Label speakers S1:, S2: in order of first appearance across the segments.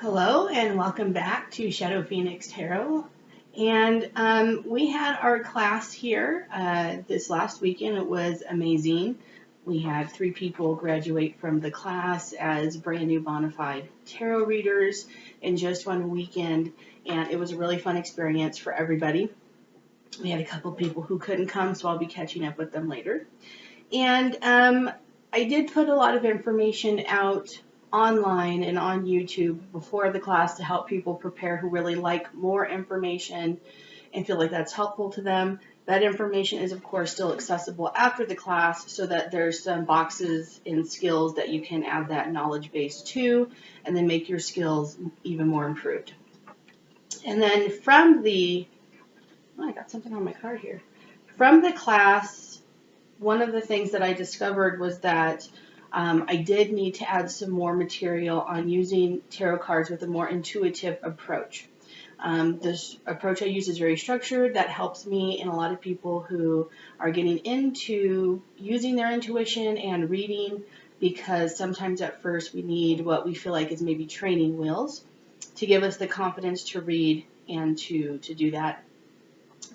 S1: Hello and welcome back to Shadow Phoenix Tarot. And we had our class here this last weekend. It was amazing. We had 3 people graduate from the class as brand new bona fide tarot readers in just one weekend. And it was a really fun experience for everybody. We had a couple people who couldn't come, so I'll be catching up with them later. And I did put a lot of information out online and on YouTube before the class to help people prepare who really like more information and feel like that's helpful to them. That information is, of course, still accessible after the class so that there's some boxes and skills that you can add that knowledge base to and then make your skills even more improved. And then I got something on my card here. From the class, one of the things that I discovered was that I did need to add some more material on using tarot cards with a more intuitive approach. This approach I use is very structured. That helps me and a lot of people who are getting into using their intuition and reading, because sometimes at first we need what we feel like is maybe training wheels to give us the confidence to read and to do that.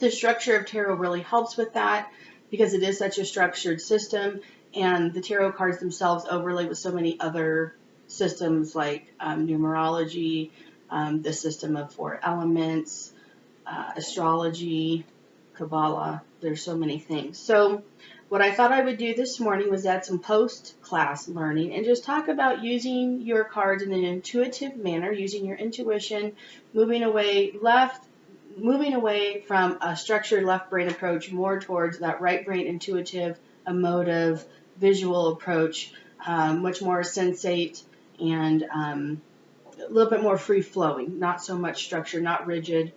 S1: The structure of tarot really helps with that because it is such a structured system, and the tarot cards themselves overlay with so many other systems like numerology, the system of 4 elements, astrology, Kabbalah. There's so many things. So what I thought I would do this morning was add some post-class learning and just talk about using your cards in an intuitive manner, using your intuition, moving away from a structured left brain approach more towards that right brain intuitive, emotive, visual approach, much more sensate and a little bit more free-flowing, not so much structure, not rigid,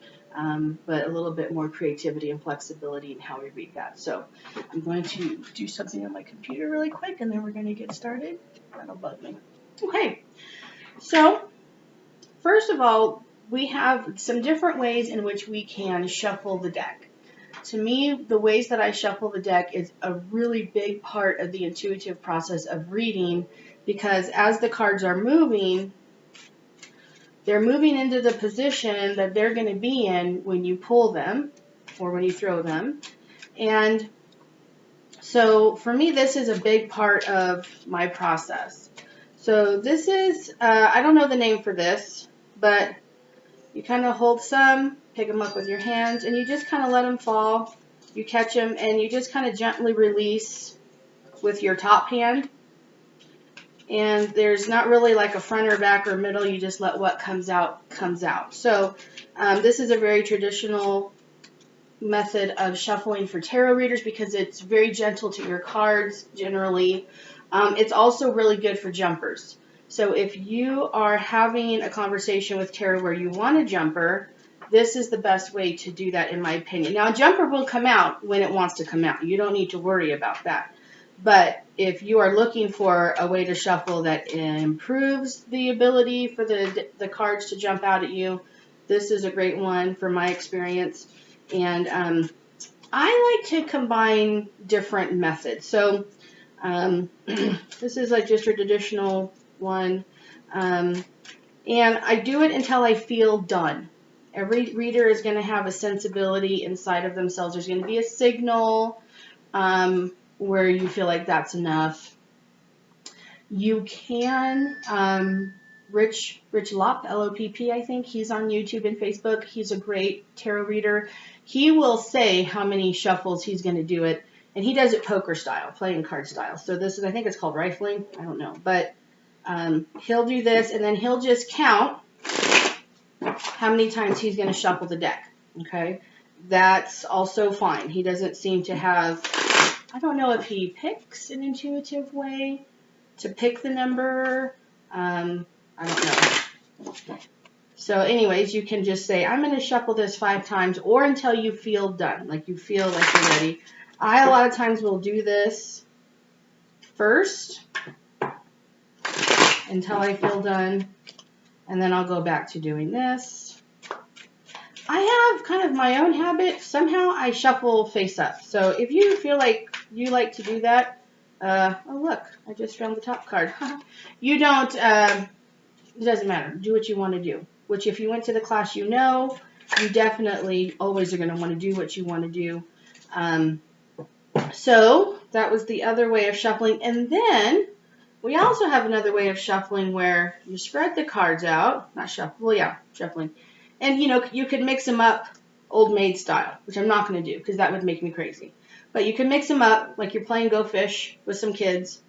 S1: but a little bit more creativity and flexibility in how we read that. So I'm going to do something on my computer really quick, and then we're going to get started. That'll bug me. Okay, so first of all, we have some different ways in which we can shuffle the deck. To me, the ways that I shuffle the deck is a really big part of the intuitive process of reading, because as the cards are moving, they're moving into the position that they're going to be in when you pull them or when you throw them. And so for me, this is a big part of my process. So this is, I don't know the name for this, but you kind of hold some, pick them up with your hands, and you just kind of let them fall. You catch them, and you just kind of gently release with your top hand. And there's not really like a front or back or middle. You just let what comes out, comes out. So this is a very traditional method of shuffling for tarot readers because it's very gentle to your cards generally. It's also really good for jumpers. So if you are having a conversation with tarot where you want a jumper, this is the best way to do that, in my opinion. Now, a jumper will come out when it wants to come out. You don't need to worry about that. But if you are looking for a way to shuffle that improves the ability for the cards to jump out at you, this is a great one from my experience. And I like to combine different methods. So this is like just a traditional one. And I do it until I feel done. Every reader is going to have a sensibility inside of themselves. There's going to be a signal where you feel like that's enough. You can, Rich Lopp, L-O-P-P, I think. He's on YouTube and Facebook. He's a great tarot reader. He will say how many shuffles he's going to do it, and he does it poker style, playing card style. So this is, I think it's called rifling. I don't know. But he'll do this, and then he'll just count how many times he's going to shuffle the deck. Okay? That's also fine. He doesn't seem to have, I don't know if he picks an intuitive way to pick the number. I don't know. So anyways, you can just say, I'm going to shuffle this 5 times or until you feel done, like you feel like you're ready. I, a lot of times, will do this first until I feel done, and then I'll go back to doing this. I have kind of my own habit. Somehow I shuffle face up. So if you feel like you like to do that, oh look, I just found the top card. You don't It doesn't matter. Do what you want to do. Which if you went to the class, you know, you definitely always are going to want to do what you want to do. So that was the other way of shuffling. And then we also have another way of shuffling where you spread the cards out. Not shuffle. Well, yeah, shuffling. And, you know, you could mix them up old maid style, which I'm not going to do because that would make me crazy. But you can mix them up like you're playing Go Fish with some kids.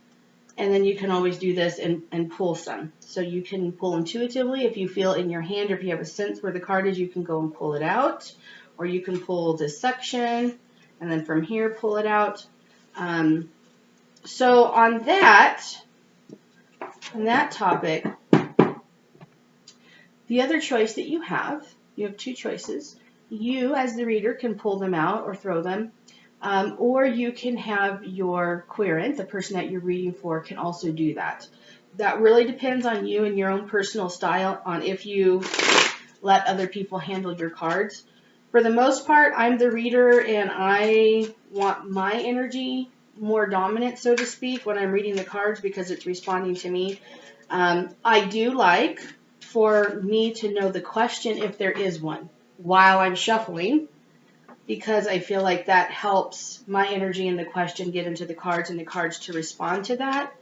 S1: And then you can always do this and pull some. So you can pull intuitively if you feel in your hand, or if you have a sense where the card is, you can go and pull it out. Or you can pull this section and then from here pull it out. So on that topic, the other choice that you have two choices. You as the reader can pull them out or throw them. Or you can have your querent, the person that you're reading for, can also do that. That really depends on you and your own personal style on if you let other people handle your cards. For the most part, I'm the reader and I want my energy more dominant, so to speak, when I'm reading the cards because it's responding to me. I do like for me to know the question if there is one while I'm shuffling, because I feel like that helps my energy and the question get into the cards and the cards to respond to that.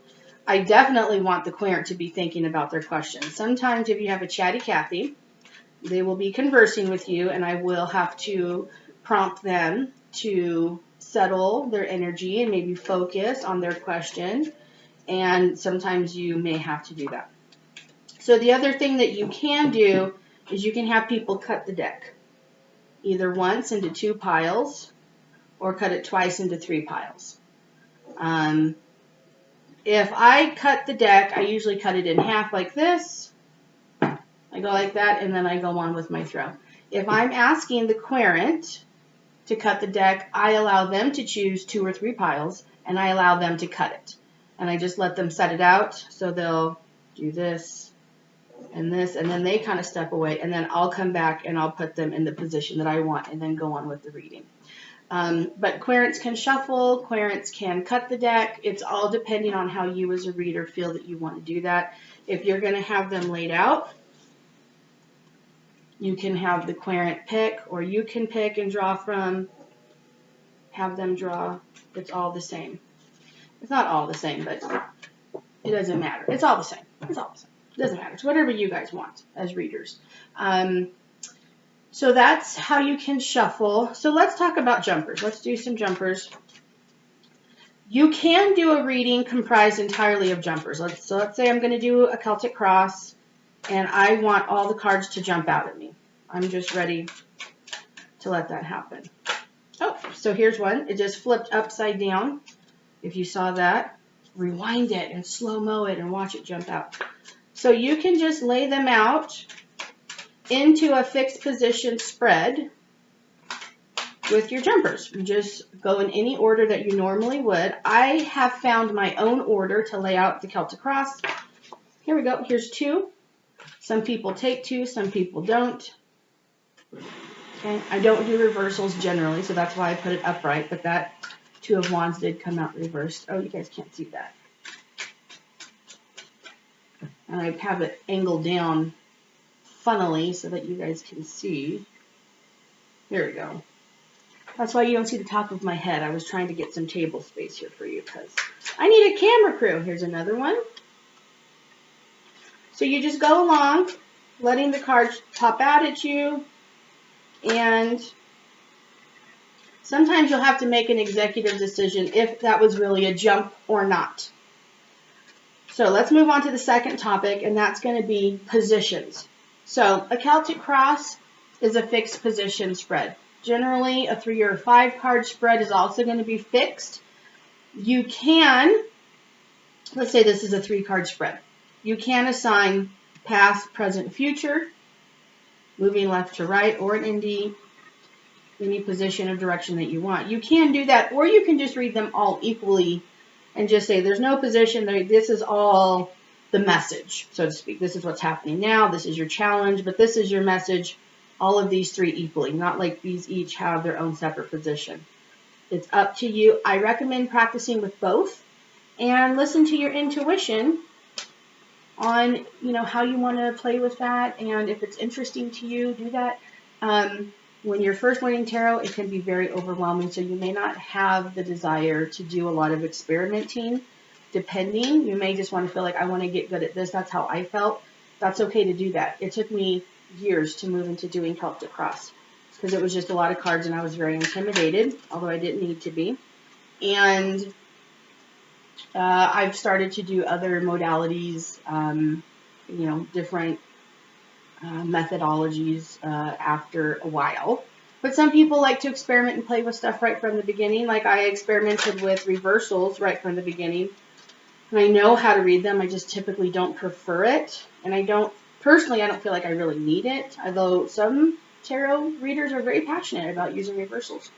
S1: I definitely want the querent to be thinking about their question. Sometimes if you have a chatty Cathy, they will be conversing with you and I will have to prompt them to settle their energy and maybe focus on their question. And sometimes you may have to do that. So the other thing that you can do is you can have people cut the deck. Either once into 2 piles or cut it twice into 3 piles. If I cut the deck, I usually cut it in half like this. I go like that and then I go on with my throw. If I'm asking the querent to cut the deck, I allow them to choose 2 or 3 piles and I allow them to cut it. And I just let them set it out. So they'll do this and this, and then they kind of step away, and then I'll come back and I'll put them in the position that I want and then go on with the reading. But querents can shuffle, querents can cut the deck. It's all depending on how you as a reader feel that you want to do that. If you're going to have them laid out, you can have the querent pick, or you can pick and draw from, have them draw. It's all the same. It's not all the same, but it doesn't matter. It's all the same. It's all the same. It doesn't matter. It's whatever you guys want as readers. So that's how you can shuffle. So let's talk about jumpers. Let's do some jumpers. You can do a reading comprised entirely of jumpers. So let's say I'm going to do a Celtic Cross and I want all the cards to jump out at me. I'm just ready to let that happen. Oh, so here's one. It just flipped upside down. If you saw that, rewind it and slow-mo it and watch it jump out. So you can just lay them out into a fixed position spread with your jumpers. You just go in any order that you normally would. I have found my own order to lay out the Celtic Cross. Here we go. Here's 2. Some people take 2, some people don't. Okay, I don't do reversals generally, so that's why I put it upright, but that 2 of Wands did come out reversed. Oh, you guys can't see that. And I have it angled down funnily so that you guys can see. There we go. That's why you don't see the top of my head. I was trying to get some table space here for you because I need a camera crew. Here's another one. So you just go along, letting the cards pop out at you, and sometimes you'll have to make an executive decision if that was really a jump or not. So let's move on to the second topic, and that's going to be positions. So a Celtic Cross is a fixed position spread. Generally, a 3 or 5 card spread is also going to be fixed. You can, let's say this is a 3 card spread. You can assign past, present, future, moving left to right, or an indie, any position or direction that you want. You can do that, or you can just read them all equally and just say there's no position. This is all the message, so to speak. This is what's happening now. This is your challenge, but this is your message. All of these 3 equally, not like these each have their own separate position. It's up to you. I recommend practicing with both and listen to your intuition on, you know, how you want to play with that, and if it's interesting to you, do that. When you're first learning tarot, it can be very overwhelming, so you may not have the desire to do a lot of experimenting. Depending, you may just want to feel like, I want to get good at this. That's how I felt. That's okay to do that. It took me years to move into doing Celtic Cross because it was just a lot of cards and I was very intimidated, although I didn't need to be. And I've started to do other modalities, you know, different methodologies after a while. But some people like to experiment and play with stuff right from the beginning. Like I experimented with reversals right from the beginning. And I know how to read them. I just typically don't prefer it. And I don't feel like I really need it. Although some tarot readers are very passionate about using reversals.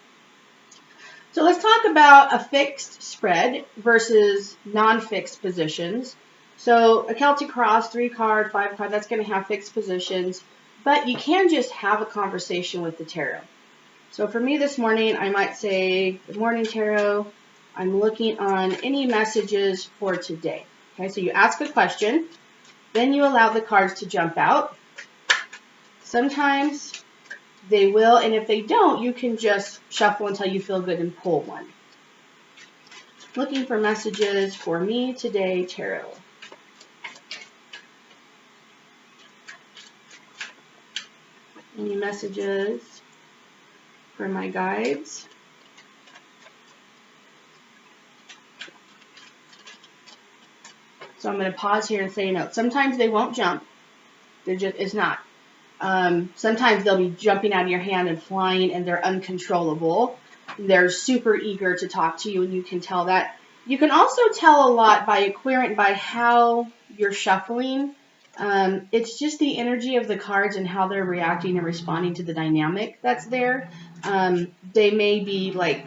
S1: So let's talk about a fixed spread versus non-fixed positions. So a Celtic Cross, 3-card, 5-card, that's going to have fixed positions. But you can just have a conversation with the tarot. So for me this morning, I might say, good morning, tarot. I'm looking on any messages for today. Okay, so you ask a question, then you allow the cards to jump out. Sometimes they will, and if they don't, you can just shuffle until you feel good and pull one. Looking for messages for me today, tarot. Any messages for my guides? So I'm going to pause here and say a note. Sometimes they won't jump. It's not. Sometimes they'll be jumping out of your hand and flying, and they're uncontrollable. They're super eager to talk to you, and you can tell that. You can also tell a lot by a querent by how you're shuffling. It's just the energy of the cards and how they're reacting and responding to the dynamic that's there. They may be like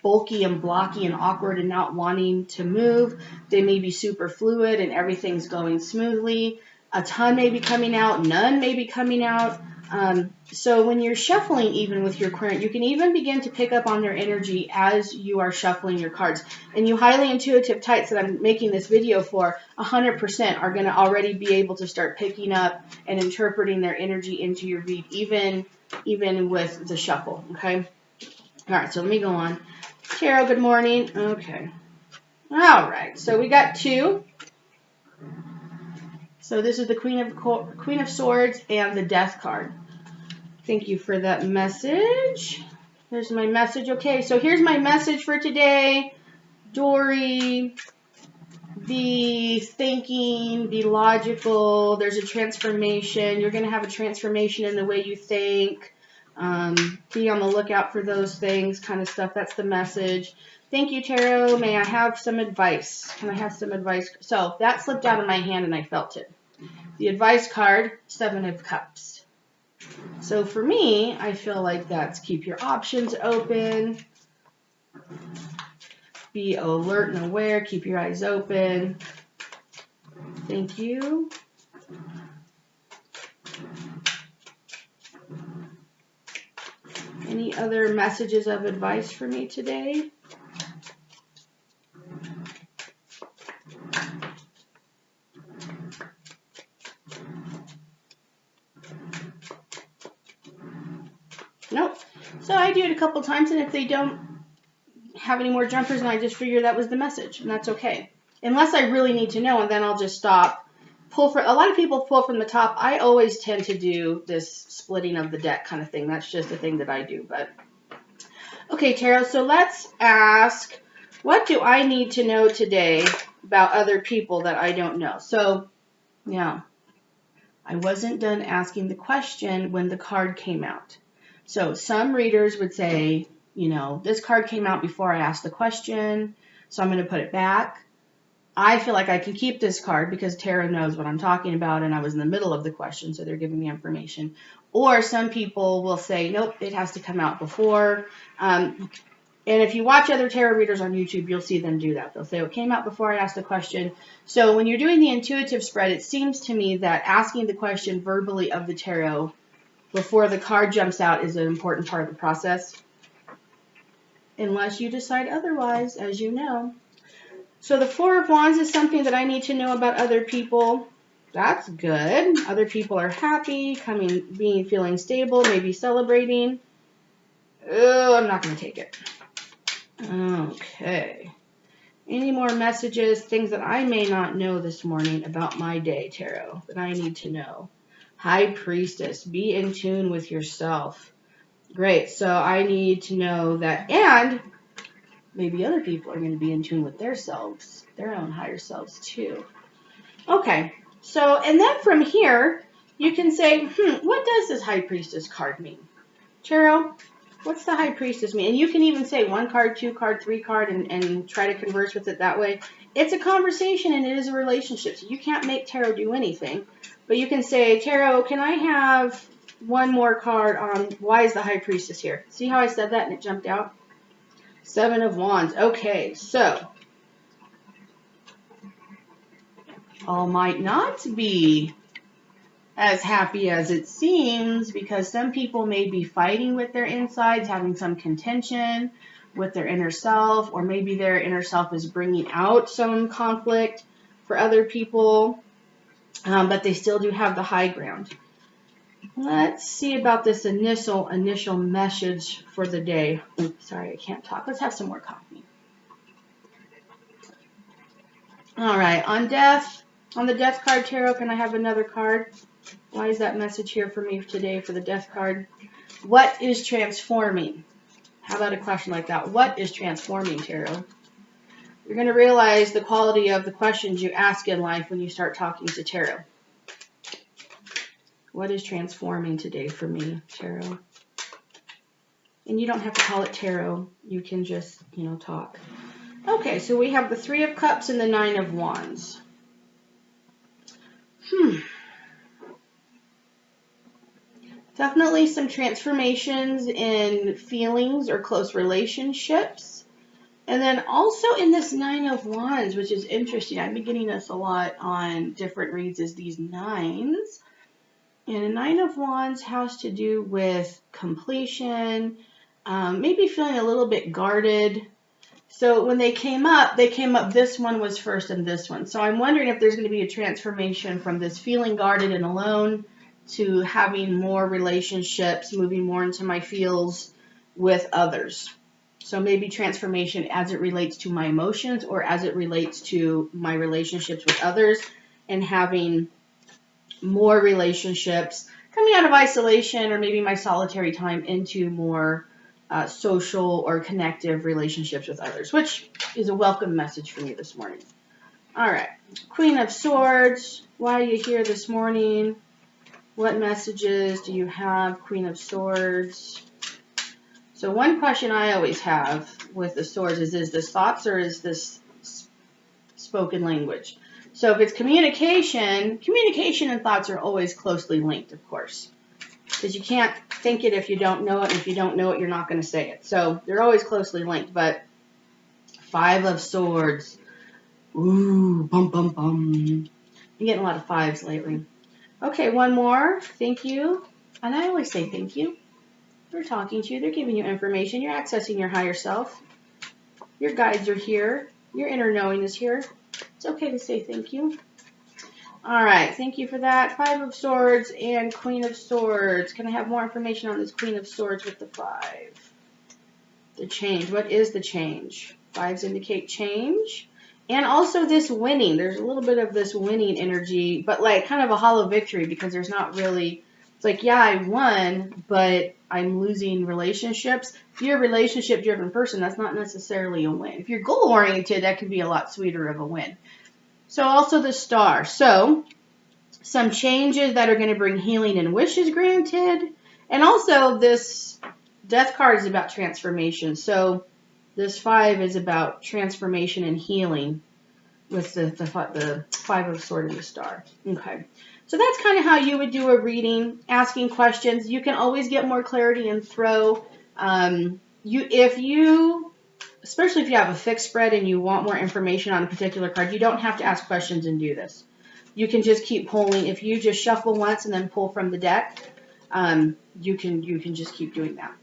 S1: bulky and blocky and awkward and not wanting to move. They may be super fluid and everything's going smoothly. A ton may be coming out, none may be coming out. So when you're shuffling even with your querent, you can even begin to pick up on their energy as you are shuffling your cards. And you highly intuitive types that I'm making this video for, 100% are going to already be able to start picking up and interpreting their energy into your read, even with the shuffle, okay? All right, so let me go on. Tarot, good morning. Okay. All right, so we got 2. So this is the Queen of Swords and the Death card. Thank you for that message. Here's my message. Okay, so here's my message for today. Dory, be thinking, be logical. There's a transformation. You're going to have a transformation in the way you think. Be on the lookout for those things, kind of stuff. That's the message. Thank you, Tarot. May I have some advice? Can I have some advice? So that slipped out of my hand and I felt it. The advice card, 7 of Cups. So for me, I feel like that's keep your options open. Be alert and aware. Keep your eyes open. Thank you. Any other messages of advice for me today? Nope. So I do it a couple times, and if they don't have any more jumpers, and I just figure that was the message, and that's okay. Unless I really need to know, and then I'll just stop. A lot of people pull from the top. I always tend to do this splitting of the deck kind of thing. That's just a thing that I do. But okay, Tarot, so let's ask, what do I need to know today about other people that I don't know? So, yeah, I wasn't done asking the question when the card came out. So some readers would say, you know, this card came out before I asked the question, so I'm going to put it back. I feel like I can keep this card because Tarot knows what I'm talking about and I was in the middle of the question, so they're giving me information. Or some people will say, nope, it has to come out before. And if you watch other tarot readers on YouTube, you'll see them do that. They'll say, it came out before I asked the question. So when you're doing the intuitive spread, it seems to me that asking the question verbally of the tarot before the card jumps out is an important part of the process. Unless you decide otherwise, as you know. So the Four of Wands is something that I need to know about other people. That's good. Other people are happy, feeling stable, maybe celebrating. Oh, I'm not going to take it. Okay. Any more messages, things that I may not know this morning about my day, Tarot, that I need to know? High Priestess, be in tune with yourself. Great. So I need to know that, and maybe other people are going to be in tune with their selves, their own higher selves too. Okay. So, and then from here, you can say, what does this High Priestess card mean? Tarot, what's the High Priestess mean? And you can even say 1 card, 2 card, 3 card, and try to converse with it that way. It's a conversation and it is a relationship. So you can't make Tarot do anything. But you can say, Tarot, can I have one more card on why is the High Priestess here? See how I said that and it jumped out? 7 of Wands. Okay, so all might not be as happy as it seems, because some people may be fighting with their insides, having some contention with their inner self, or maybe their inner self is bringing out some conflict for other people, but they still do have the high ground. Let's see about this initial message for the day. Oops, sorry, I can't talk. Let's have some more coffee. All right, on the Death card, Tarot, can I have another card? Why is that message here for me today for the Death card? What is transforming? How about a question like that? What is transforming, Tarot? You're going to realize the quality of the questions you ask in life when you start talking to Tarot. What is transforming today for me, Tarot? And you don't have to call it Tarot. You can just, talk. Okay, so we have the 3 of Cups and the 9 of Wands. Definitely some transformations in feelings or close relationships. And then also in this 9 of Wands, which is interesting. I've been getting this a lot on different reads, is these 9s. And a 9 of Wands has to do with completion, maybe feeling a little bit guarded. So when they came up, this one was first and this one. So I'm wondering if there's going to be a transformation from this feeling guarded and alone to having more relationships, moving more into my feels with others. So maybe transformation as it relates to my emotions or as it relates to my relationships with others, and having more relationships coming out of isolation or maybe my solitary time into more social or connective relationships with others, which is a welcome message for me this morning. All right, Queen of Swords, why are you here this morning? What messages do you have, Queen of Swords? So one question I always have with the Swords is this thoughts or is this spoken language? So if it's communication and thoughts are always closely linked, of course, because you can't think it if you don't know it, and if you don't know it, you're not going to say it. So they're always closely linked, but 5 of Swords. Ooh, bum, bum, bum. I'm getting a lot of 5s lately. Okay, one more. Thank you. And I always say thank you. They're talking to you. They're giving you information. You're accessing your higher self. Your guides are here. Your inner knowing is here. It's okay to say thank you. All right. Thank you for that. 5 of Swords and Queen of Swords. Can I have more information on this Queen of Swords with the 5? The change. What is the change? 5s indicate change. And also this winning. There's a little bit of this winning energy, but like kind of a hollow victory, because there's not really, it's like, yeah, I won, but I'm losing relationships. If you're a relationship-driven person, that's not necessarily a win. If you're goal-oriented, that could be a lot sweeter of a win. So also the Star. So some changes that are going to bring healing and wishes granted. And also this Death card is about transformation. So this 5 is about transformation and healing with the 5 of Swords and the Star. Okay. So that's kind of how you would do a reading, asking questions. You can always get more clarity and throw. Especially if you have a fixed spread and you want more information on a particular card, you don't have to ask questions and do this. You can just keep pulling. If you just shuffle once and then pull from the deck, you can just keep doing that.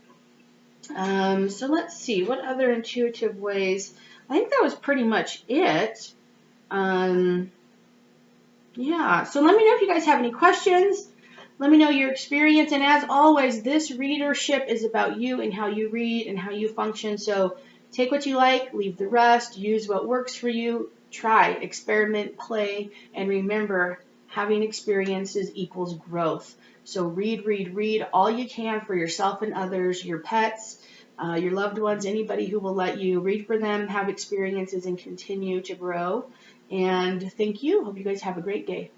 S1: So let's see, what other intuitive ways? I think that was pretty much it. Yeah, so let me know if you guys have any questions. Let me know your experience. And as always, this readership is about you and how you read and how you function. So take what you like, leave the rest, use what works for you, try, experiment, play, and remember, having experiences equals growth. So read, read, read all you can for yourself and others, your pets, your loved ones, anybody who will let you read for them, have experiences, and continue to grow. And thank you. Hope you guys have a great day.